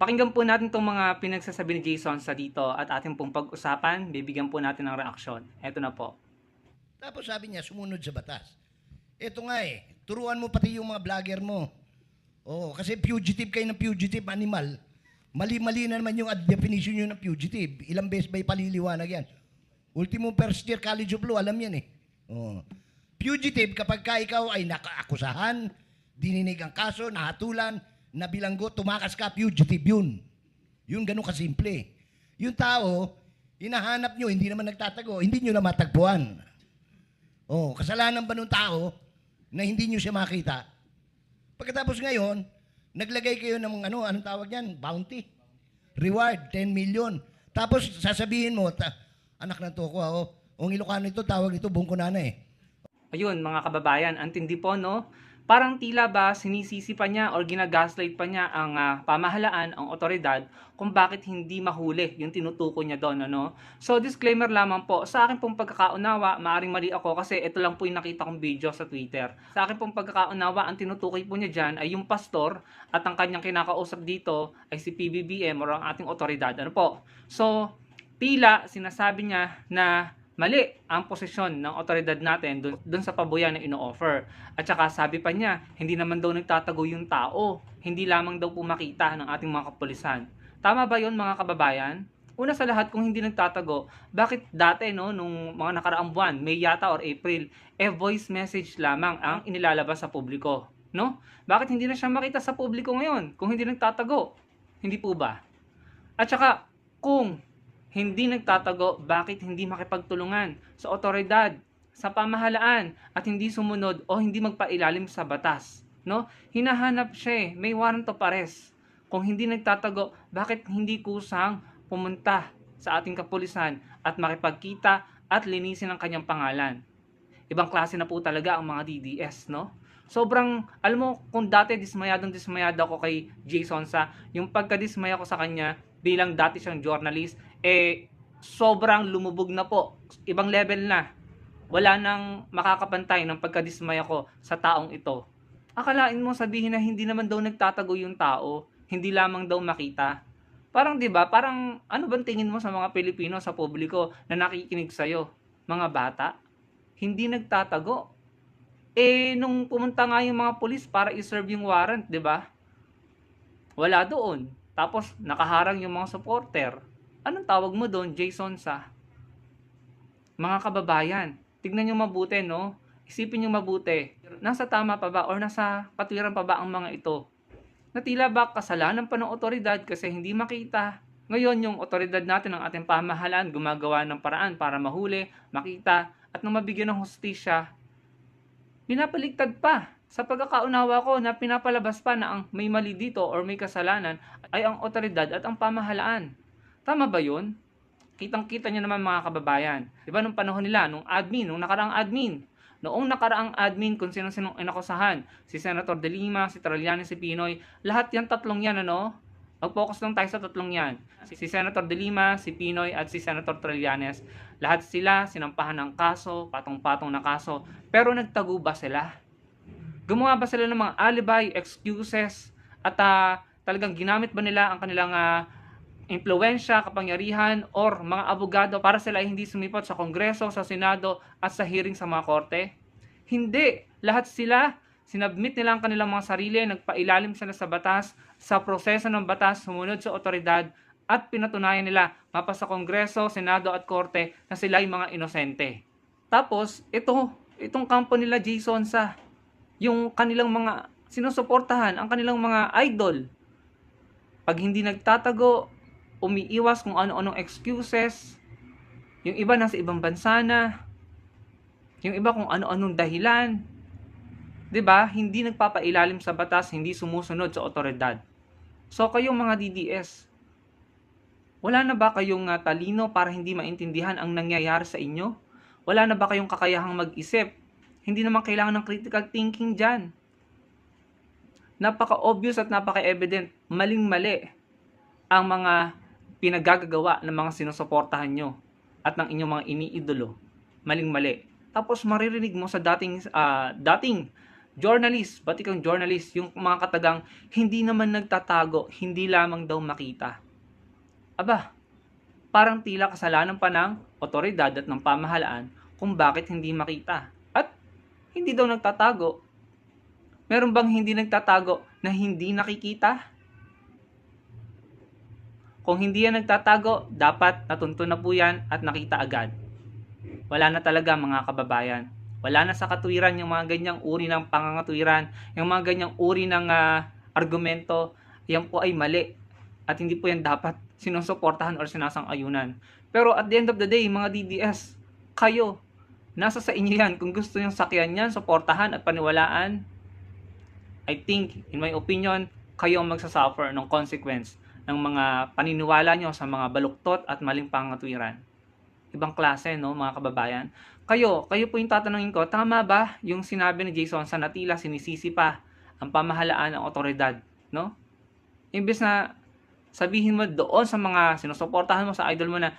Pakinggan po natin itong mga pinagsasabi ni Jason sa dito at ating pong pag-usapan. Bibigyan po natin ng reaksyon. Eto na po. Tapos sabi niya, sumunod sa batas. Ito nga turuan mo pati yung mga vlogger mo. Oo, kasi fugitive kayo ng fugitive animal. Mali-mali na naman yung definition nyo ng fugitive. Ilang beses ba ipaliliwanag yan? Ultimo first year College of Law, alam yan Oo. Fugitive, kapag ka ikaw ay nakaakusahan, dininig ang kaso, nahatulan, nabilanggo, tumakas ka, fugitive yun. Yun ganun kasimple. Yung tao, hinahanap nyo, hindi naman nagtatago, hindi nyo na matagpuan. Kasalanan ba nung tao na hindi nyo siya makita? Pagkatapos ngayon, naglagay kayo ng anong tawag yan? Bounty. Reward, 10 million. Tapos sasabihin mo, anak na to ko, ang Ilocano ito, tawag ito, buong kunana Ayun, mga kababayan, ang tindi po, no? Parang tila ba sinisisi pa niya or ginagaslight pa niya ang pamahalaan, ang otoridad, kung bakit hindi mahuli yung tinutukoy niya doon, ano? So, disclaimer lamang po, sa akin pong pagkakaunawa, maaring mali ako kasi ito lang po yung nakita kong video sa Twitter. Sa akin pong pagkakaunawa, ang tinutukoy po niya dyan ay yung pastor at ang kanyang kinakausap dito ay si PBBM or ang ating otoridad, ano po? So, tila sinasabi niya na mali ang posisyon ng otoridad natin dun sa pabuya na ino-offer. At saka sabi pa niya, hindi naman daw nagtatago yung tao. Hindi lamang daw po makita ng ating mga kapulisan. Tama ba yon, mga kababayan? Una sa lahat, kung hindi nagtatago, bakit dati, no, nung mga nakaraang buwan, May yata or April, voice message lamang ang inilalabas sa publiko? No? Bakit hindi na siya makita sa publiko ngayon kung hindi nagtatago? Hindi po ba? At saka, kung hindi nagtatago, bakit hindi makipagtulungan sa otoridad, sa pamahalaan, at hindi sumunod o hindi magpailalim sa batas? No? Hinahanap siya may warrant of arrest. Kung hindi nagtatago, bakit hindi kusang pumunta sa ating kapulisan at makipagkita at linisin ang kanyang pangalan? Ibang klase na po talaga ang mga DDS, no? Sobrang, alam mo, kung dati dismayado ako kay Jason sa yung pagkadismaya ko sa kanya bilang dati siyang journalist, sobrang lumubog na po. Ibang level na. Wala nang makakapantay ng pagkadismaya ko sa taong ito. Akalain mo sabihin na hindi naman daw nagtatago yung tao, hindi lamang daw makita. Parang 'di ba? Parang ano bang tingin mo sa mga Pilipino sa publiko na nakikinig sa iyo? Mga bata, hindi nagtatago. Nung pumunta nga yung mga pulis para i-serve yung warrant, 'di ba? Wala doon. Tapos nakaharang yung mga supporter. Anong tawag mo doon, Jason sa? Mga kababayan, tignan nyo mabuti, no? Isipin nyo mabuti. Nasa tama pa ba or nasa katwiran pa ba ang mga ito? Na tila ba kasalanan pa ng otoridad kasi hindi makita. Ngayon, yung otoridad natin, ang ating pamahalaan, gumagawa ng paraan para mahuli, makita, at nang mabigyan ng hustisya, pinapaligtad pa. Sa pagkakaunawa ko na pinapalabas pa na ang may mali dito or may kasalanan ay ang otoridad at ang pamahalaan. Tama ba yun? Kitang-kita niyo naman, mga kababayan. Diba nung panahon nila, nung nakaraang admin, noong nakaraang admin kung sino-sinong inakusahan, si Senator De Lima, si Trillanes, si Pinoy, lahat yan tatlong yan, ano? Mag-focus lang tayo sa tatlong yan. Si Senator De Lima, si Pinoy, at si Senator Trillanes. Lahat sila sinampahan ng kaso, patong-patong na kaso, pero nagtago ba sila? Gumawa ba sila ng mga alibi, excuses, at talagang ginamit ba nila ang kanilang impluwensya, kapangyarihan, or mga abogado para sila ay hindi sumipot sa Kongreso, sa Senado, at sa hearing sa mga korte? Hindi. Lahat sila, sinabmit nila ang kanilang mga sarili, nagpailalim sila sa batas, sa proseso ng batas, sumunod sa otoridad, at pinatunayan nila mapa sa Kongreso, Senado, at Korte na sila ay mga inosente. Tapos, itong kampo nila Jason sa yung kanilang mga sinusuportahan, ang kanilang mga idol. Pag hindi nagtatago, umiiwas kung ano-anong excuses, yung iba nasa ibang bansa na, yung iba kung ano-anong dahilan. 'Di ba? Hindi nagpapailalim sa batas, hindi sumusunod sa otoridad. So kayong mga DDS, wala na ba kayong talino para hindi maintindihan ang nangyayari sa inyo? Wala na ba kayong kakayahang mag-isip? Hindi naman kailangan ng critical thinking dyan. Napaka-obvious at napaka-evident, maling-mali ang mga pinagagagawa ng mga sinusuportahan nyo at ng inyong mga iniidolo. Maling-mali. Tapos maririnig mo sa dating Journalist, batikang journalist, yung mga katagang hindi naman nagtatago, hindi lamang daw makita. Aba, parang tila kasalanan pa ng otoridad at ng pamahalaan kung bakit hindi makita. At hindi daw nagtatago. Meron bang hindi nagtatago na hindi nakikita? Kung hindi yan nagtatago, dapat natuntun na po yan at nakita agad. Wala na talaga mga kababayan. Wala na sa katwiran yung mga ganyang uri ng pangangatwiran, yung mga ganyang uri ng argumento, yan po ay mali. At hindi po yan dapat sinusuportahan or sinasang-ayunan. Pero at the end of the day, mga DDS, kayo, nasa sa inyo yan. Kung gusto nyo sakyan yan, suportahan at paniwalaan, I think, in my opinion, kayo ang magsasuffer ng consequence ng mga paniniwala nyo sa mga baluktot at maling pangatwiran. Ibang klase, no, mga kababayan. Kayo po yung tatanungin ko, tama ba yung sinabi ni Jason sa natila sinisisi pa ang pamahalaan ng otoridad, no? Imbes na sabihin mo doon sa mga sinusuportahan mo sa idol mo na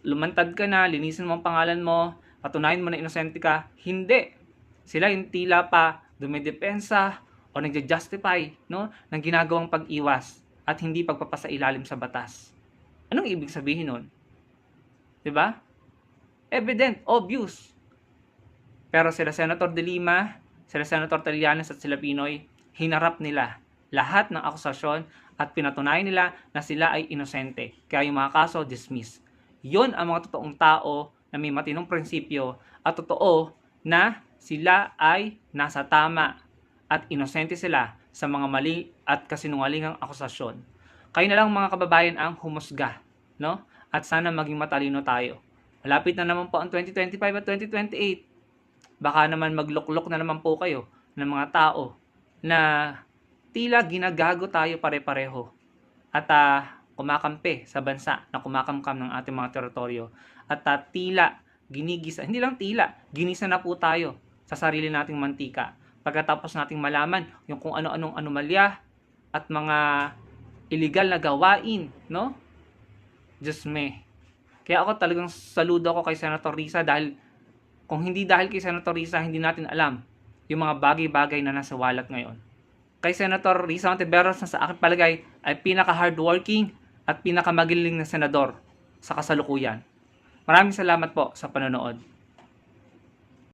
lumantad ka na, linisin mo ang pangalan mo, patunayan mo na inosente ka, hindi. Sila yung tila pa dumidepensa o nagja-justify, no, ng ginagawang pag-iwas at hindi pagpapasailalim sa batas. Anong ibig sabihin nun? 'Di ba? Evident, obvious. Pero sila Senator De Lima, sila Senator Trillanes at sila Pinoy, hinarap nila lahat ng akusasyon at pinatunayan nila na sila ay inosente. Kaya yung mga kaso, dismiss. Yun ang mga totoong tao na may matinong prinsipyo at totoo na sila ay nasa tama at inosente sila sa mga mali at kasinungalingang akusasyon. Kayo na lang mga kababayan ang humusga, no? At sana maging matalino tayo. Malapit na naman po ang 2025 at 2028. Baka naman magluklok na naman po kayo ng mga tao na tila ginagago tayo pare-pareho at kumakampi sa bansa na kumakamkam ng ating mga teritoryo at tila ginigisa, hindi lang tila, ginisa na po tayo sa sarili nating mantika pagkatapos nating malaman yung kung ano-anong anomalya at mga illegal na gawain, no? Diyos me. Kaya ako talagang saludo ako kay Senator Risa dahil kung hindi dahil kay Senator Risa, hindi natin alam yung mga bagay-bagay na nasa walat ngayon. Kay Senator Risa Ontiveros na sa aking palagay ay pinaka-hardworking at pinaka-magaling na senador sa kasalukuyan. Maraming salamat po sa panonood.